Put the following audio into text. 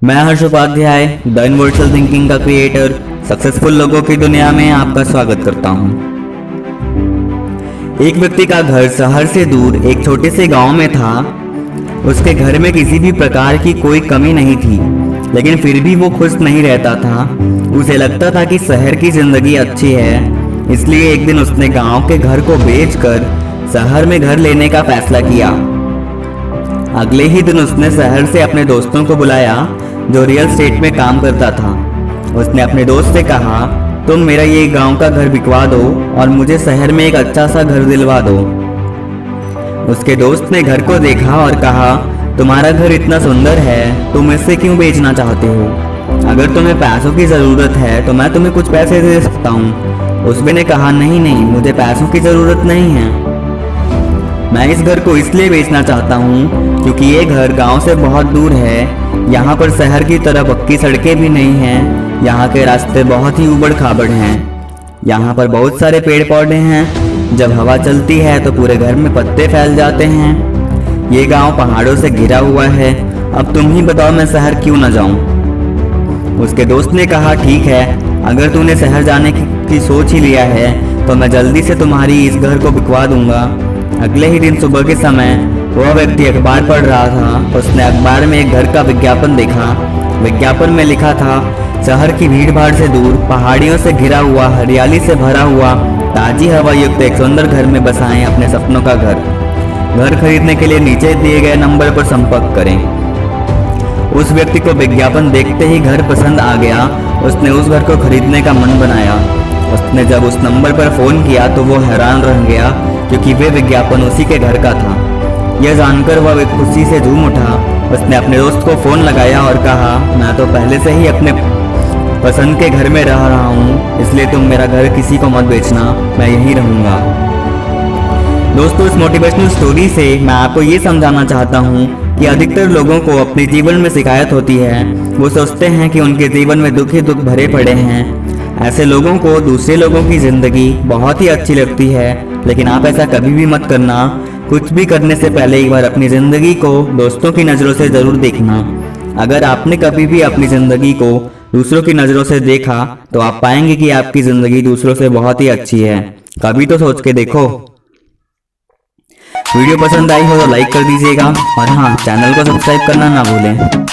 मैं हर्ष Upadhyay the universal thinking का creator successful लोगों की दुनिया में आपका स्वागत करता हूं। एक व्यक्ति का घर शहर से दूर एक छोटे से गांव में था। उसके घर में किसी भी प्रकार की कोई कमी नहीं थी, लेकिन फिर भी वो खुश नहीं रहता था। उसे लगता था कि शहर की जिंदगी अच्छी है, इसलिए एक दिन उसने गांव के घर को बेचकर शहर में घर लेने का फैसला किया। अगले ही दिन उसने शहर से अपने दोस्तों को बुलाया जो रियल एस्टेट में काम करता था। उसने अपने दोस्त से कहा, तुम मेरा ये गांव का घर बिकवा दो और मुझे शहर में एक अच्छा सा घर दिलवा दो। उसके दोस्त ने घर को देखा और कहा, तुम्हारा घर इतना सुंदर है, तुम इसे क्यों बेचना चाहते हो? अगर तुम्हें पैसों की ज़रूरत है तो मैं तुम्हें कुछ पैसे दे सकता हूँ। उसने ने कहा, नहीं नहीं, मुझे पैसों की ज़रूरत नहीं है। मैं इस घर को इसलिए बेचना चाहता हूँ क्योंकि ये घर गांव से बहुत दूर है। यहाँ पर शहर की तरह पक्की सड़कें भी नहीं हैं। यहाँ के रास्ते बहुत ही ऊबड़ खाबड़ हैं। यहाँ पर बहुत सारे पेड़ पौधे हैं। जब हवा चलती है तो पूरे घर में पत्ते फैल जाते हैं। ये गांव पहाड़ों से घिरा हुआ है। अब तुम ही बताओ, मैं शहर क्यों न जाऊँ? उसके दोस्त ने कहा, ठीक है, अगर तूने शहर जाने की सोच ही लिया है तो मैं जल्दी से तुम्हारी इस घर को बिकवा दूंगा। अगले ही दिन सुबह के समय वह व्यक्ति अखबार पढ़ रहा था। उसने अखबार में एक घर का विज्ञापन देखा। विज्ञापन में लिखा था, शहर की भीड़ भाड़ से दूर, पहाड़ियों से घिरा हुआ, हरियाली से भरा हुआ, ताजी हवा युक्त एक सुंदर घर में बसाएं अपने सपनों का घर। घर खरीदने के लिए नीचे दिए गए नंबर पर संपर्क करें। उस व्यक्ति को विज्ञापन देखते ही घर पसंद आ गया। उसने उस घर को खरीदने का मन बनाया। उसने जब उस नंबर पर फ़ोन किया तो वो हैरान रह गया क्योंकि वे विज्ञापन उसी के घर का था। यह जानकर वह खुशी से झूम उठा। उसने अपने दोस्त को फ़ोन लगाया और कहा, मैं तो पहले से ही अपने पसंद के घर में रह रहा हूँ, इसलिए तुम मेरा घर किसी को मत बेचना, मैं यहीं रहूँगा। दोस्तों, इस मोटिवेशनल स्टोरी से मैं आपको ये समझाना चाहता हूँ कि अधिकतर लोगों को अपने जीवन में शिकायत होती है। वो सोचते हैं कि उनके जीवन में दुख ही दुख भरे पड़े हैं। ऐसे लोगों को दूसरे लोगों की ज़िंदगी बहुत ही अच्छी लगती है, लेकिन आप ऐसा कभी भी मत करना। कुछ भी करने से पहले एक बार अपनी ज़िंदगी को दोस्तों की नज़रों से ज़रूर देखना। अगर आपने कभी भी अपनी ज़िंदगी को दूसरों की नज़रों से देखा तो आप पाएंगे कि आपकी ज़िंदगी दूसरों से बहुत ही अच्छी है। कभी तो सोच के देखो। वीडियो पसंद आई हो तो लाइक कर दीजिएगा और हाँ, चैनल को सब्सक्राइब करना ना भूलें।